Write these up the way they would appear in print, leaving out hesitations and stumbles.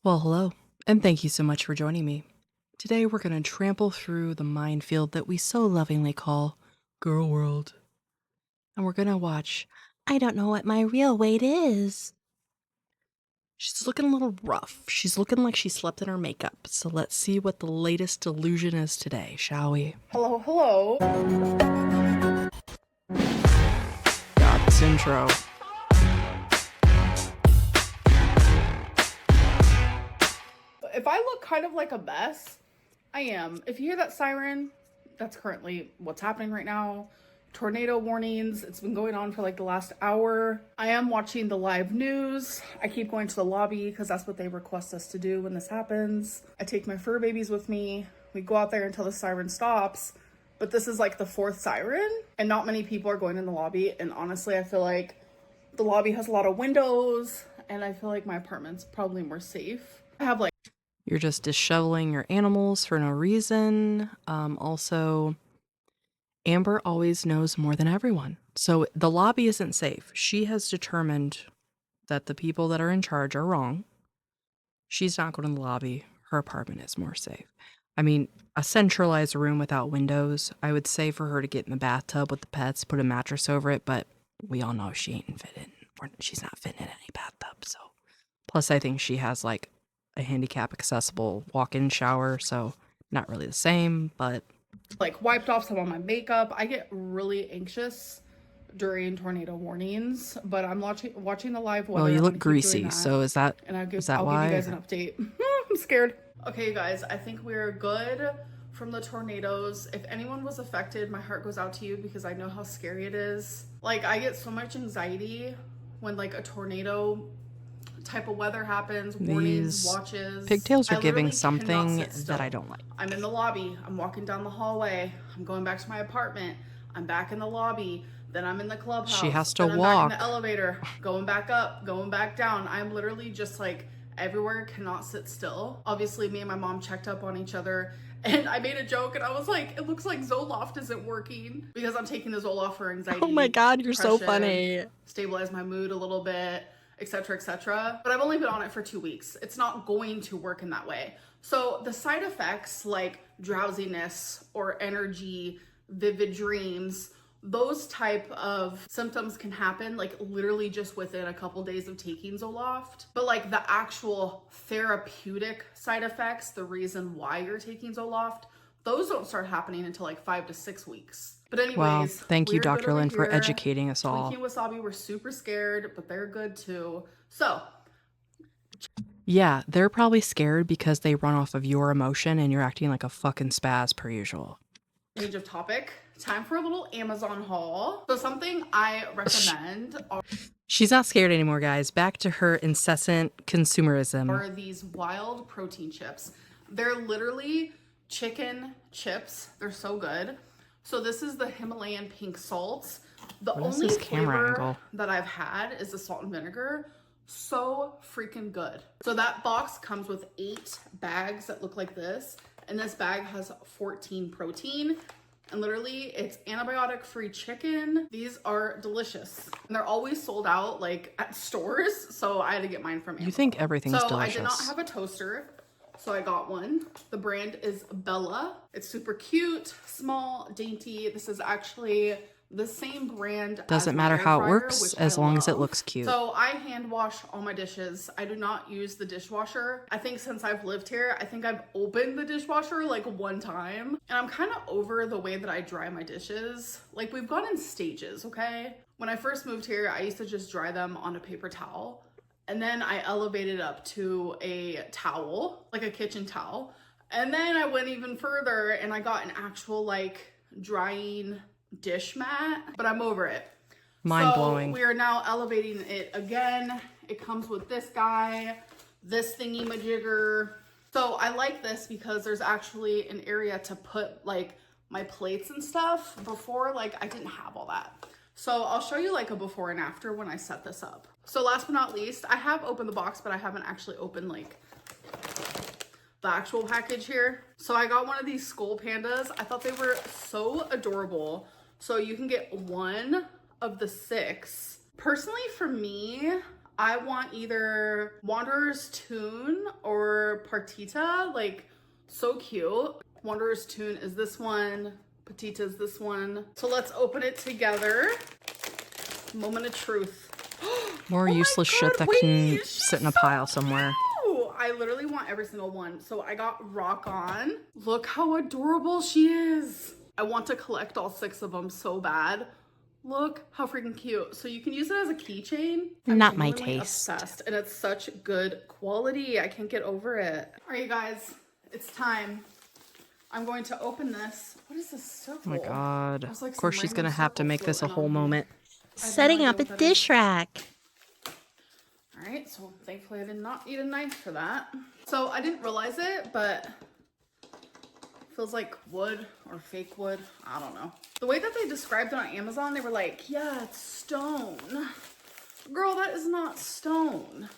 Well, hello, and thank you so much for joining me. Today we're going to trample through the minefield that we so lovingly call Girl World. And we're going to watch I Don't Know What My Real Weight Is. She's looking a little rough. She's looking like she slept in her makeup. So let's see what the latest delusion is today, shall we? Hello, hello. God, this intro. If I look kind of like a mess, I am. If you hear that siren, that's currently what's happening right now. Tornado warnings. It's been going on for like the last hour. I am watching the live news. I keep going to the lobby because that's what they request us to do when this happens. I take my fur babies with me. We go out there until the siren stops. But this is like the fourth siren, and not many people are going in the lobby. And honestly, I feel like the lobby has a lot of windows, and I feel like my apartment's probably more safe. I have like You're just disheveling your animals for no reason. Also, Amber always knows more than everyone. So the lobby isn't safe. She has determined that the people that are in charge are wrong. She's not going to the lobby. Her apartment is more safe. I mean, a centralized room without windows, I would say for her to get in the bathtub with the pets, put a mattress over it, but we all know she ain't fit in. She's not fitting in any bathtub, so. Plus, I think she has like a handicap accessible walk-in shower, so not really the same, but wiped off some of my makeup. I get really anxious during tornado warnings, but I'm watching the live weather. well, you I'm look gonna keep doing greasy, so is that I'll give why? you guys an update. I'm scared. Okay, you guys, I think we're good from the tornadoes. If anyone was affected, my heart goes out to you because I know how scary it is. Like, I get so much anxiety when like a tornado type of weather happens, warnings, watches. Pigtails are I giving literally something cannot sit still. that I don't like. I'm in the lobby, I'm walking down the hallway, I'm going back to my apartment, I'm back in the lobby, then I'm in the clubhouse. She has to then walk. I'm back in the elevator, going back up, going back down. I'm literally just like everywhere, cannot sit still. Obviously, me and my mom checked up on each other, and I made a joke and I was like, it looks like Zoloft isn't working because I'm taking the Zoloft for anxiety. Oh my god, you're so funny. Stabilize my mood a little bit, etc., etc. But I've only been on it for 2 weeks. It's not going to work in that way. So the side effects like drowsiness or energy, vivid dreams, those type of symptoms can happen like literally just within a couple days of taking Zoloft. But like the actual therapeutic side effects, the reason why you're taking Zoloft, those don't start happening until like 5 to 6 weeks. But anyways, wow, thank you, Dr. Lynn, for educating us all. Twinkie and Wasabi were super scared, but they're good too. So yeah, they're probably scared because they run off of your emotion and you're acting like a fucking spaz per usual. Change of topic. Time for a little Amazon haul. So something I recommend She's not scared anymore, guys. Back to her incessant consumerism. Are these wild protein chips. They're literally chicken chips. They're so good. So this is the Himalayan pink salt. The only flavor that I've had is the salt and vinegar. So freaking good. So that box comes with 8 bags that look like this. And this bag has 14 protein. And literally, it's antibiotic-free chicken. These are delicious. And they're always sold out, like, at stores. So I had to get mine from Amazon. You think everything's delicious. So I did not have a toaster, so I got one. The brand is Bella. It's super cute, small, dainty. This is actually the same brand. Doesn't matter how it works as long as it looks cute. So I hand wash all my dishes. I do not use the dishwasher. I think since I've lived here, I think I've opened the dishwasher like 1 time. And I'm kind of over the way that I dry my dishes. Like, we've gone in stages, okay? When I first moved here, I used to just dry them on a paper towel. And then I elevated up to a towel, like a kitchen towel. And then I went even further and I got an actual like drying dish mat, but I'm over it. Mind blowing. So we are now elevating it again. It comes with this guy, this thingy majigger. So I like this because there's actually an area to put like my plates and stuff. Before, like, I didn't have all that. So I'll show you like a before and after when I set this up. So last but not least, I have opened the box, but I haven't actually opened like the actual package here. So I got one of these skull pandas. I thought they were so adorable. So you can get 1 of the 6. Personally, for me, I want either Wanderer's Tune or Partita. Like, so cute. Wanderer's Tune is this one. Partita is this one. So let's open it together. Moment of truth. More Oh my useless God, shit that wait, can she's sit in a so pile somewhere. cute. I literally want every single one. So I got Rock On. Look how adorable she is. I want to collect all 6 of them so bad. Look how freaking cute. So you can use it as a keychain. I'm Not my genuinely taste. obsessed, and it's such good quality. I can't get over it. All right, you guys, it's time. I'm going to open this. What is this circle? Oh my God. There's, like, Of course some she's random gonna have to circle make this a floating whole on here. moment. I have no Setting idea up a what that is. dish rack. All right, so thankfully I did not need a knife for that. So I didn't realize it, but feels like wood or fake wood. I don't know. The way that they described it on Amazon, they were like, yeah, it's stone. Girl, that is not stone.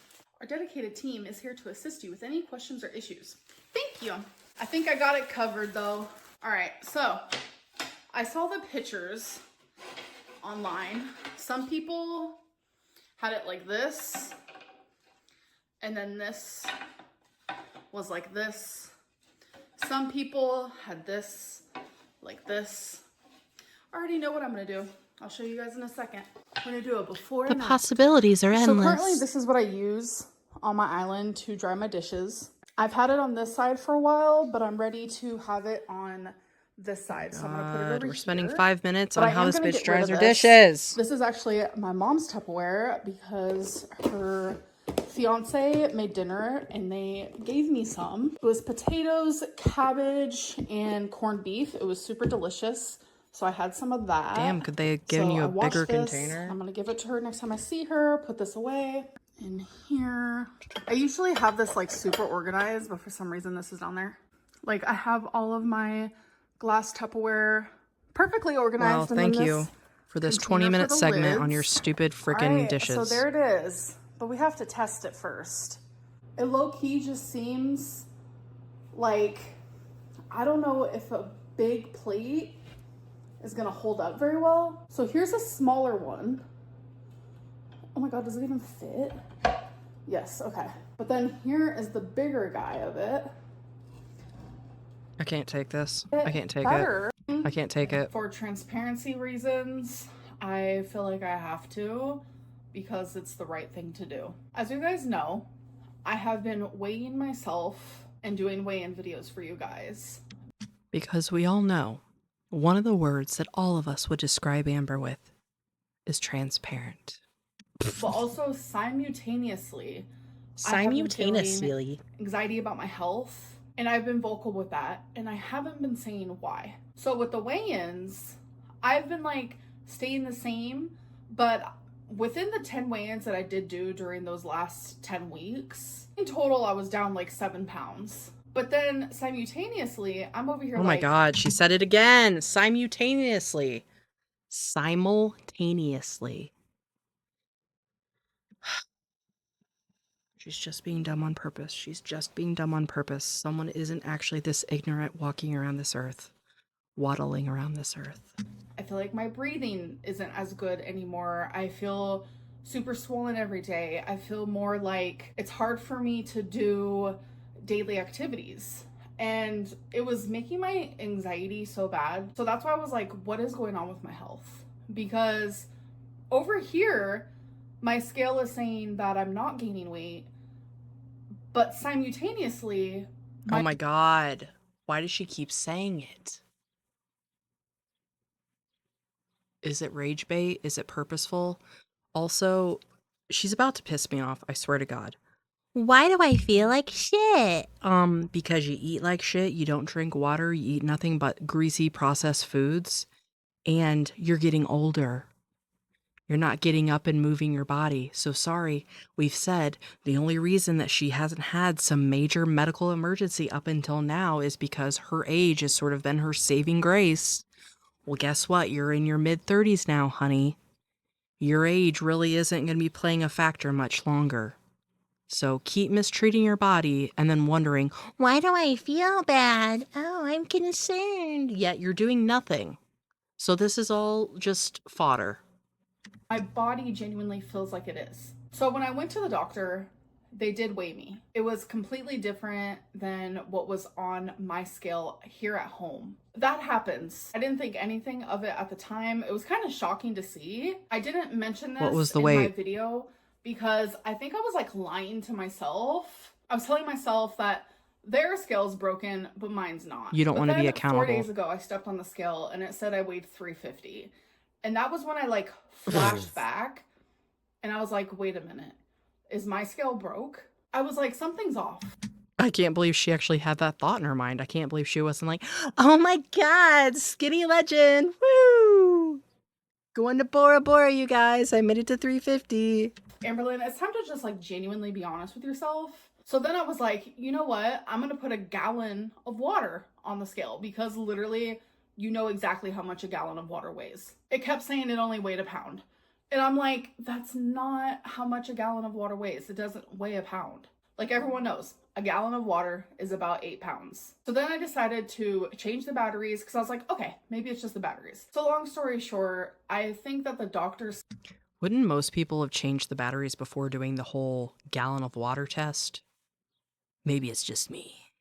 Our dedicated team is here to assist you with any questions or issues. Thank you. I think I got it covered though. All right, so I saw the pictures online. Some people had it like this, and then this was like this. Some people had this like this. I already know what I'm gonna do. I'll show you guys in a second. I'm gonna do a before The and after. possibilities are endless. So currently this is what I use on my island to dry my dishes. I've had it on this side for a while, but I'm ready to have it on this side. So I'm gonna put it over We're spending here. 5 minutes But on I how am this gonna bitch get rid dries of her this. dishes. This is actually my mom's Tupperware because her fiance made dinner and they gave me some. It was potatoes, cabbage, and corned beef. It was super delicious. So I had some of that. Damn, could they have given you I a washed bigger this. container? I'm gonna give it to her next time I see her. Put this away in here. I usually have this like super organized, but for some reason this is down there. Like I have all of my glass Tupperware perfectly organized. Well, thank you for this 20-minute segment on your stupid freaking dishes. So there it is. But we have to test it first. It low-key just seems like, I don't know if a big plate is gonna hold up very well. So here's a smaller one. Oh my God, does it even fit? Yes, okay. But then here is the bigger guy of it. I can't take this. I can't take Better. it. I can't take it. For transparency reasons, I feel like I have to because it's the right thing to do. As you guys know, I have been weighing myself and doing weigh-in videos for you guys. Because we all know one of the words that all of us would describe Amber with is transparent. But also simultaneously, I have been feeling anxiety about my health. And I've been vocal with that, and I haven't been saying why. So with the weigh-ins, I've been like staying the same, but within the 10 weigh-ins that I did do during those last 10 weeks, in total I was down like 7 pounds. But then simultaneously, I'm over here Oh my God, she said it again. Simultaneously. Simultaneously. She's just being dumb on purpose. She's just being dumb on purpose. Someone isn't actually this ignorant walking around this earth, waddling around this earth. I feel like my breathing isn't as good anymore. I feel super swollen every day. I feel more like it's hard for me to do daily activities. And it was making my anxiety so bad. So that's why I was like, what is going on with my health? Because over here, my scale is saying that I'm not gaining weight. But simultaneously... Oh my God. Why does she keep saying it? Is it rage bait? Is it purposeful? Also, she's about to piss me off, I swear to God. Why do I feel like shit? Because you eat like shit, you don't drink water, you eat nothing but greasy processed foods, and you're getting older. You're not getting up and moving your body. So sorry, we've said the only reason that she hasn't had some major medical emergency up until now is because her age has sort of been her saving grace. Well, guess what? You're in your mid-30s now, honey. Your age really isn't going to be playing a factor much longer. So keep mistreating your body and then wondering, why do I feel bad? Oh, I'm concerned. Yet you're doing nothing. So this is all just fodder. My body genuinely feels like it is. So when I went to the doctor, they did weigh me. It was completely different than what was on my scale here at home. That happens. I didn't think anything of it at the time. It was kind of shocking to see. I didn't mention What this was the in my weight? video because I think I was like lying to myself. I was telling myself that their scale's broken, but mine's not. You don't But want to be then 4 days accountable. ago, I stepped on the scale and it said I weighed 350. And that was when I like flashed back and I was like, wait a minute, is my scale broke? I was like, something's off. I can't believe she actually had that thought in her mind. I can't believe she wasn't like, oh my God, skinny legend. Woo! Going to Bora Bora, you guys. I made it to 350. Amberlynn, it's time to just like genuinely be honest with yourself. So then I was like, you know what? I'm going to put a gallon of water on the scale because literally you know exactly how much a gallon of water weighs. It kept saying it only weighed a pound. And I'm like, that's not how much a gallon of water weighs. It doesn't weigh a pound. Like everyone knows, a gallon of water is about 8 pounds. So then I decided to change the batteries because I was like, okay, maybe it's just the batteries. So long story short, I think that the doctors... Wouldn't most people have changed the batteries before doing the whole gallon of water test? Maybe it's just me.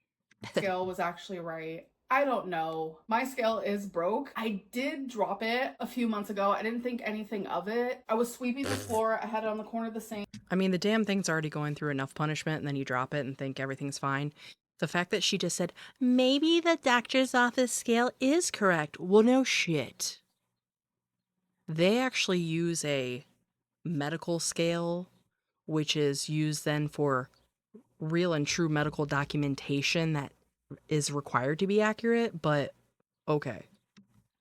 scale was actually right. I don't know. My scale is broke. I did drop it a few months ago. I didn't think anything of it. I was sweeping the floor. I had it on the corner of the sink. I mean, the damn thing's already going through enough punishment, and then you drop it and think everything's fine. The fact that she just said, maybe the doctor's office scale is correct. Well, no shit. They actually use a medical scale, which is used then for real and true medical documentation that is required to be accurate, but okay.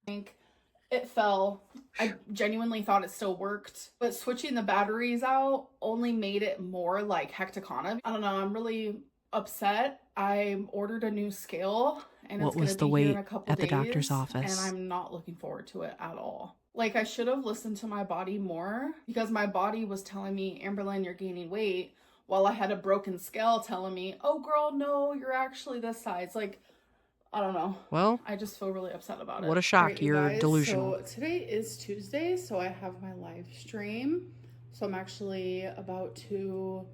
It fell. I genuinely thought it still worked, but switching the batteries out only made it more like hectacona. I don't know. I'm really upset. I ordered a new scale and What it's going was to the be here wait in a couple at the days. doctor's And office? I'm not looking forward to it at all. Like I should have listened to my body more because my body was telling me, Amberlynn, you're gaining weight, while I had a broken scale telling me, oh girl, no, you're actually this size. Like, I don't know. Well, I just feel really upset about it. what a All shock. right, you You're guys, delusional. so today is Tuesday, so I have my live stream. So I'm actually about to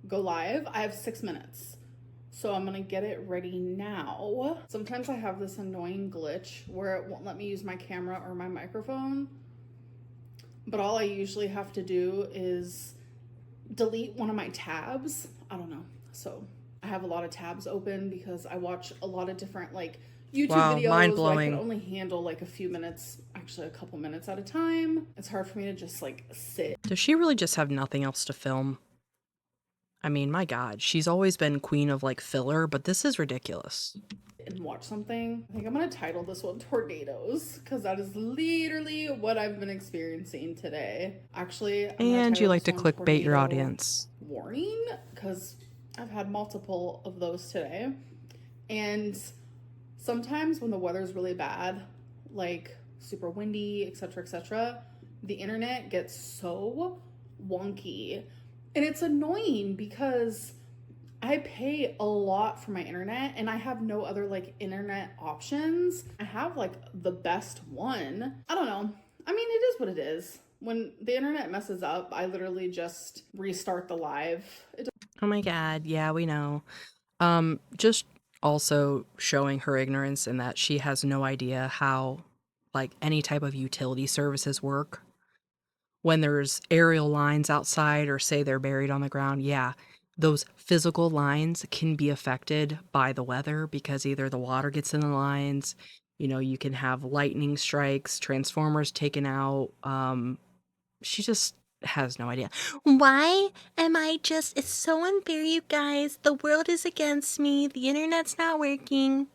go live. I have 6 minutes. So I'm gonna get it ready now. Sometimes I have this annoying glitch where it won't let me use my camera or my microphone. But all I usually have to do is delete one of my tabs. I don't know. So I have a lot of tabs open because I watch a lot of different like YouTube videos. Mind-blowing. Where I can only handle like a few minutes, actually a couple minutes at a time. It's hard for me to just like sit. Does she really just have nothing else to film? I mean, my God, she's always been queen of like filler, but this is ridiculous. And watch something. I think I'm gonna title this one Tornadoes because that is literally what I've been experiencing today. Actually, And you like to clickbait your audience. Warning, because I've had multiple of those today. And sometimes when the weather's really bad, like super windy, etc., the internet gets so wonky. And it's annoying because I pay a lot for my internet and I have no other like internet options. I have like the best one. I don't know. I mean, it is what it is. When the internet messes up, I literally just restart the live. Oh my God, yeah, we know. Just also showing her ignorance in that she has no idea how like any type of utility services work. When there's aerial lines outside or say they're buried on the ground, yeah, those physical lines can be affected by the weather because either the water gets in the lines, you can have lightning strikes, transformers taken out. She just has no idea. Why am I just, it's so unfair, you guys. The world is against me. The internet's not working.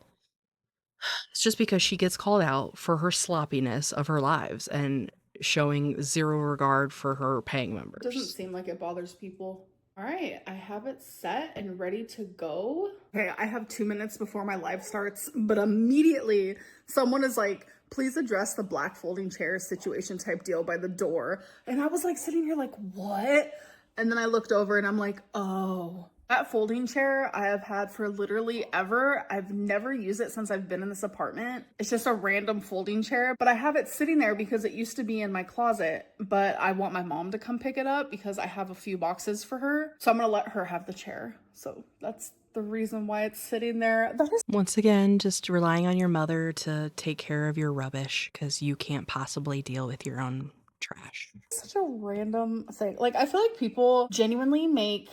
It's just because she gets called out for her sloppiness of her lives and showing zero regard for her paying members. Doesn't seem like it bothers people. All right, I have it set and ready to go. Okay, I have 2 minutes before my live starts, but immediately someone is like, please address the black folding chair situation type deal by the door. And I was like sitting here like, what? And then I looked over and I'm like, oh. That folding chair I have had for literally ever. I've never used it since I've been in this apartment. It's just a random folding chair, but I have it sitting there because it used to be in my closet, but I want my mom to come pick it up because I have a few boxes for her. So I'm gonna let her have the chair. So that's the reason why it's sitting there. That is Once again, just relying on your mother to take care of your rubbish because you can't possibly deal with your own trash. such a random thing. Like, I feel like people genuinely make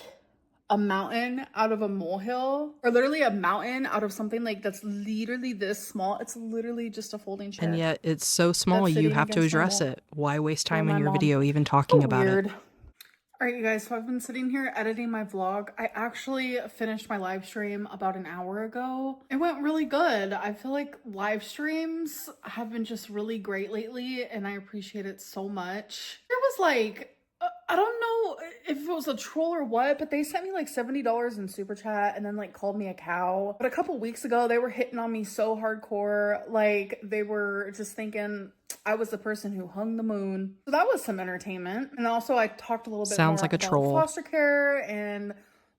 a mountain out of a molehill, or literally a mountain out of something like that's literally this small. It's literally just a folding chair. And yet it's so small That's you sitting have to against my address wall. it. Why waste Or time in my your mom. video even talking So about weird. it? All right, you guys, so I've been sitting here editing my vlog. I actually finished my live stream about an hour ago. It went really good. I feel like live streams have been just really great lately, and I appreciate it so much. It was like, I don't know if it was a troll or what, but they sent me like $70 in super chat and then like called me a cow. But a couple weeks ago, they were hitting on me so hardcore. Like, they were just thinking I was the person who hung the moon. So that was some entertainment. And also I talked a little bit Sounds more like a about troll. foster care and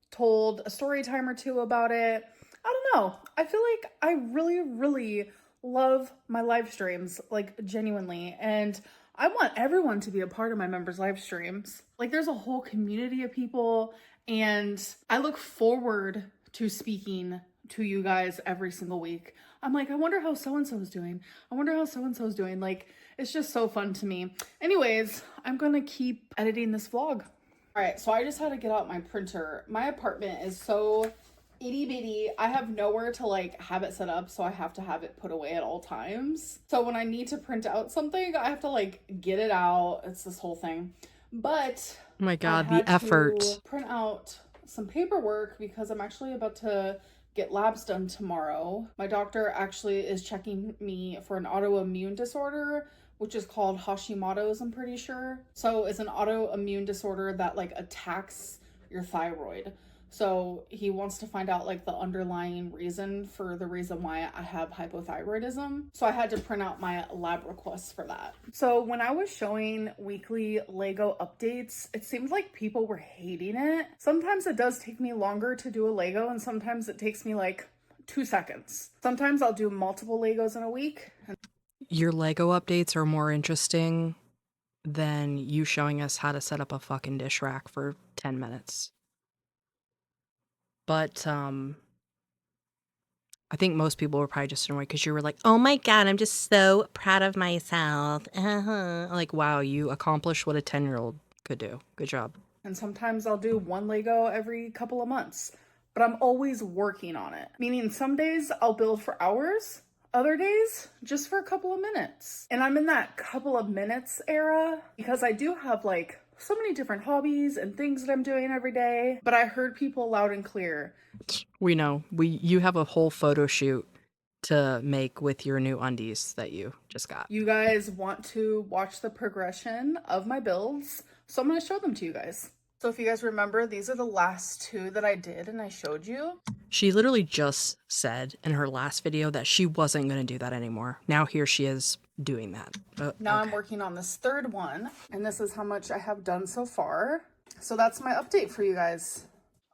told a story time or two about it. I don't know. I feel like I really, really love my live streams, like genuinely. And I want everyone to be a part of my members' live streams. Like, there's a whole community of people, and I look forward to speaking to you guys every single week. I'm like, I wonder how so-and-so is doing. I wonder how so-and-so is doing. Like, it's just so fun to me. Anyways, I'm gonna keep editing this vlog. All right, so I just had to get out my printer. My apartment is so itty bitty. I have nowhere to like have it set up, so I have to have it put away at all times. So when I need to print out something, I have to like get it out. It's this whole thing. But Oh my I God, had the effort. to print out some paperwork because I'm actually about to get labs done tomorrow. My doctor actually is checking me for an autoimmune disorder, which is called Hashimoto's, I'm pretty sure. So it's an autoimmune disorder that like attacks your thyroid. So he wants to find out like the underlying reason for the reason why I have hypothyroidism. So I had to print out my lab requests for that. So when I was showing weekly Lego updates, it seemed like people were hating it. Sometimes it does take me longer to do a Lego, and sometimes it takes me like 2 seconds. Sometimes I'll do multiple Legos in a week. Your Lego updates are more interesting than you showing us how to set up a fucking dish rack for 10 minutes. But I think most people were probably just annoyed because you were like, oh my God, I'm just so proud of myself. Like, wow, you accomplished what a 10-year-old could do. Good job. And sometimes I'll do one Lego every couple of months, but I'm always working on it. Meaning some days I'll build for hours, other days just for a couple of minutes. And I'm in that couple of minutes era because I do have like so many different hobbies and things that I'm doing every day. But I heard people loud and clear. We know. You have a whole photo shoot to make with your new undies that you just got. You guys want to watch the progression of my builds, so I'm going to show them to you guys. So if you guys remember, these are the last two that I did and I showed you. She literally just said in her last video that she wasn't going to do that anymore. Now here she is doing that. Now I'm working on this third one, and this is how much I have done so far. So that's my update for you guys.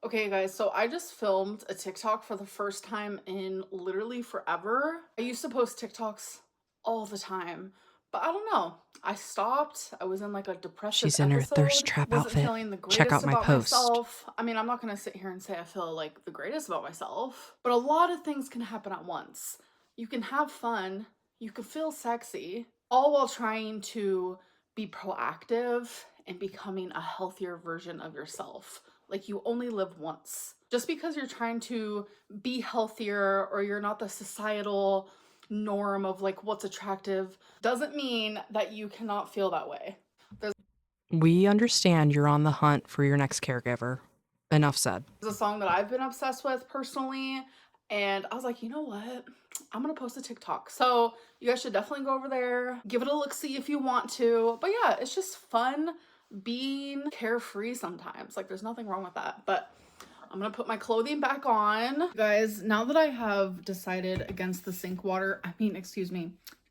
Okay, guys, so I just filmed a TikTok for the first time in literally forever. I used to post TikToks all the time, but I don't know. I stopped. I was in like a depressive She's in her episode. thirst trap Wasn't outfit. feeling the greatest Check out my about post. myself. I mean, I'm not gonna sit here and say I feel like the greatest about myself, but a lot of things can happen at once. You can have fun, you can feel sexy, all while trying to be proactive and becoming a healthier version of yourself. Like, you only live once. Just because you're trying to be healthier or you're not the societal norm of like what's attractive doesn't mean that you cannot feel that way. We understand you're on the hunt for your next caregiver. Enough said. There's a song that I've been obsessed with personally, and I was like, you know what? I'm gonna post a TikTok. So you guys should definitely go over there, give it a look-see if you want to. But yeah, it's just fun being carefree sometimes. Like, there's nothing wrong with that. But I'm gonna put my clothing back on. Guys, now that I have decided against the sink water,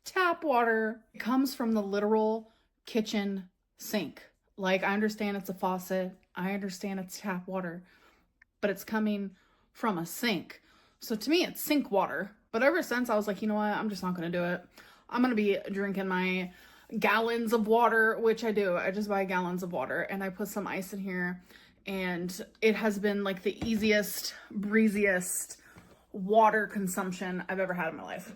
tap water, it comes from the literal kitchen sink. Like, I understand it's a faucet, I understand it's tap water, but it's coming from a sink. So to me, it's sink water. But ever since, I was like, you know what? I'm just not going to do it. I'm going to be drinking my gallons of water, which I do. I just buy gallons of water and I put some ice in here. And it has been like the easiest, breeziest water consumption I've ever had in my life.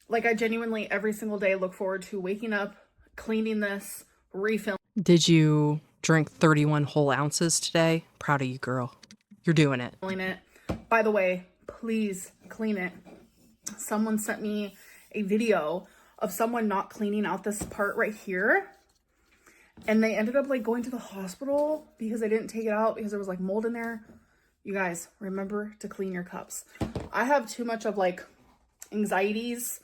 Like, I genuinely every single day look forward to waking up, cleaning this, refilling Did you drink 31 whole ounces today? Proud of you, girl. You're doing it. it. By the way, please clean it. Someone sent me a video of someone not cleaning out this part right here. And they ended up like going to the hospital because they didn't take it out because there was like mold in there. You guys, remember to clean your cups. I have too much of like anxieties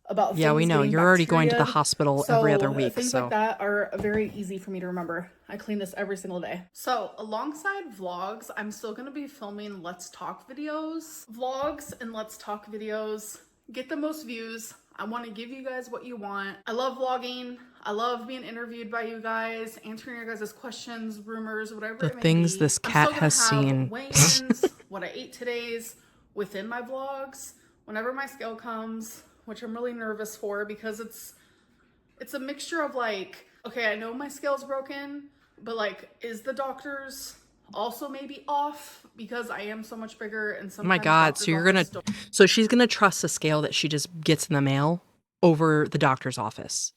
about things. Yeah, we know. Getting You're already going to the bacteria'd. hospital every other week. Things like that are very easy for me to remember. I clean this every single day. So alongside vlogs, I'm still going to be filming Let's Talk videos. Vlogs and Let's Talk videos get the most views. I want to give you guys what you want. I love vlogging. I love being interviewed by you guys, answering your guys' questions, rumors, whatever The it may things be. this cat has seen. Weigh-ins, what I ate today's within my vlogs. Whenever my scale comes, which I'm really nervous for because it's a mixture of like, okay, I know my scale's broken, but like, is the doctor's also maybe off because I am so much bigger and sometimes Oh my God. So so she's going to trust the scale that she just gets in the mail over the doctor's office.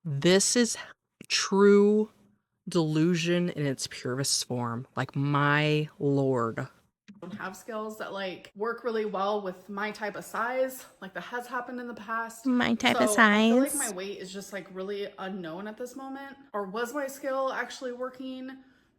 This is true delusion in its purest form. Like, my Lord. don't have scales that like work really well with my type of size, like that has happened in the past. My type of I feel like size. my weight is just like really unknown at this moment. Or was my scale actually working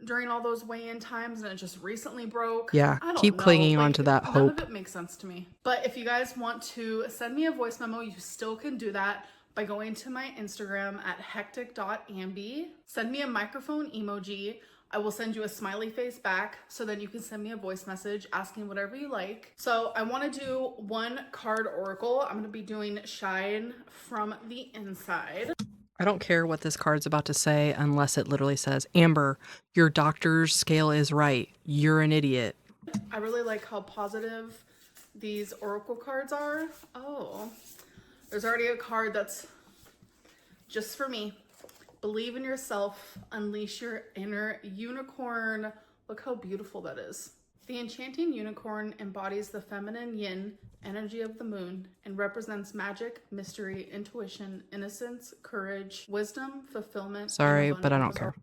during all those weigh-in times and it just recently broke? Yeah, I don't keep know. clinging Like, onto that none hope. of it makes sense to me. But if you guys want to send me a voice memo, you still can do that by going to my Instagram at hectic.amby. Send me a microphone emoji. I will send you a smiley face back so then you can send me a voice message asking whatever you like. So I want to do one card oracle. I'm going to be doing Shine from the Inside. I don't care what this card's about to say unless it literally says, Amber, your doctor's scale is right. You're an idiot. I really like how positive these oracle cards are. Oh, there's already a card that's just for me. Believe in yourself, unleash your inner unicorn. Look how beautiful that is. The enchanting unicorn embodies the feminine yin energy of the moon and represents magic, mystery, intuition, innocence, courage, wisdom, fulfillment. Sorry, but I don't care.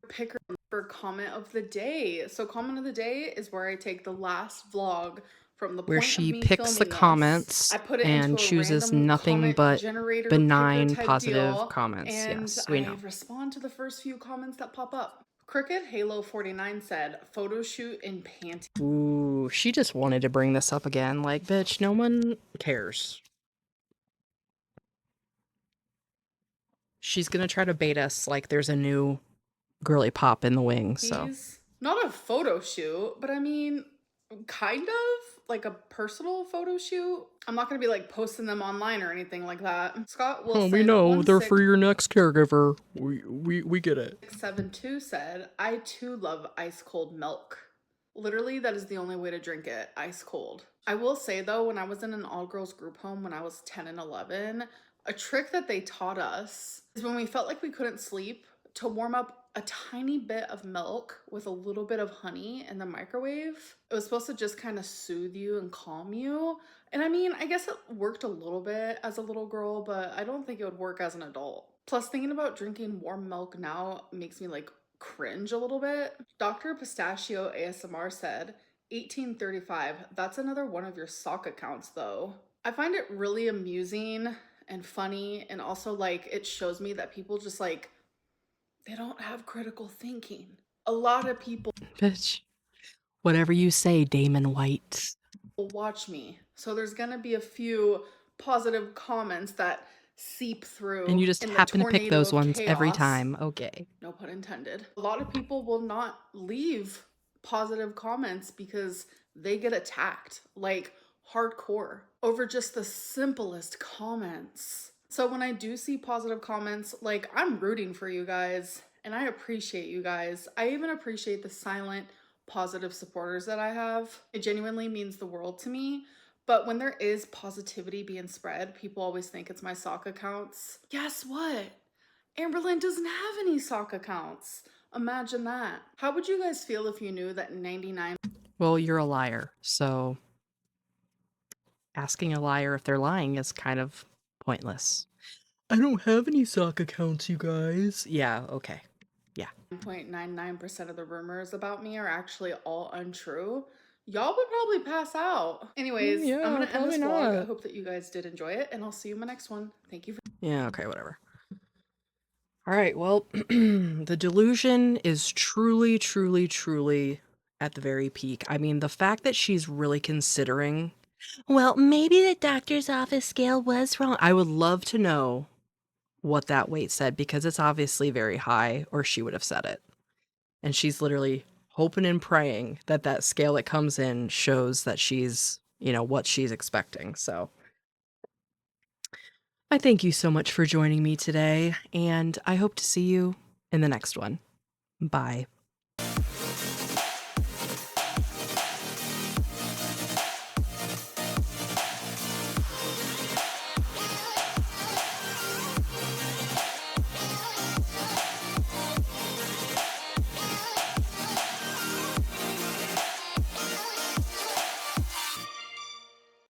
Picker for comment of the day. So comment of the day is where I take the last vlog from the Where point she of me picks the filming this. comments I put it and into a chooses random nothing comment but generator benign, picker type positive deal, comments. and Yes, we I know. respond to the first few comments that pop up. Cricket Halo 49 said, photo shoot in panties. Ooh, she just wanted to bring this up again. Like, bitch, no one cares. She's gonna try to bait us like there's a new girly pop in the wings, so. Not a photo shoot, but I mean, kind of like a personal photo shoot. I'm not gonna be like posting them online or anything like that. Scott Wilson, we know, they're for your next caregiver. We get it. 672 said, I too love ice cold milk. Literally, that is the only way to drink it, ice cold. I will say though, when I was in an all-girls group home when I was 10 and 11, a trick that they taught us is when we felt like we couldn't sleep, to warm up a tiny bit of milk with a little bit of honey in the microwave. It was supposed to just kind of soothe you and calm you. And I mean, I guess it worked a little bit as a little girl, but I don't think it would work as an adult. Plus, thinking about drinking warm milk now makes me like cringe a little bit. Dr. Pistachio ASMR said, 1835, that's another one of your sock accounts though. I find it really amusing and funny, and also like it shows me that people just like, they don't have critical thinking. A lot of people Bitch. Whatever you say, Damon White. will watch me. So there's gonna be a few positive comments that seep through. And you just happen to pick those ones every time. Okay. No pun intended. A lot of people will not leave positive comments because they get attacked, like hardcore, over just the simplest comments. So when I do see positive comments, like, I'm rooting for you guys and I appreciate you guys. I even appreciate the silent positive supporters that I have. It genuinely means the world to me. But when there is positivity being spread, people always think it's my sock accounts. Guess what? Amberlynn doesn't have any sock accounts. Imagine that. How would you guys feel if you knew that 99? Well, you're a liar, so asking a liar if they're lying is kind of pointless. I don't have any sock accounts, you guys. Yeah, okay. Yeah. 9.99% of the rumors about me are actually all untrue, y'all would probably pass out. Anyways, I'm Yeah, gonna end probably this vlog. I not. hope that you guys did enjoy it, and I'll see you in my next one. Thank you for Yeah, okay, whatever. All right, well, the delusion is truly, truly, truly at the very peak. I mean, the fact that she's really considering, well, maybe the doctor's office scale was wrong. I would love to know what that weight said because it's obviously very high, or she would have said it. And she's literally hoping and praying that that scale that comes in shows that she's, what she's expecting. So I thank you so much for joining me today, and I hope to see you in the next one. Bye.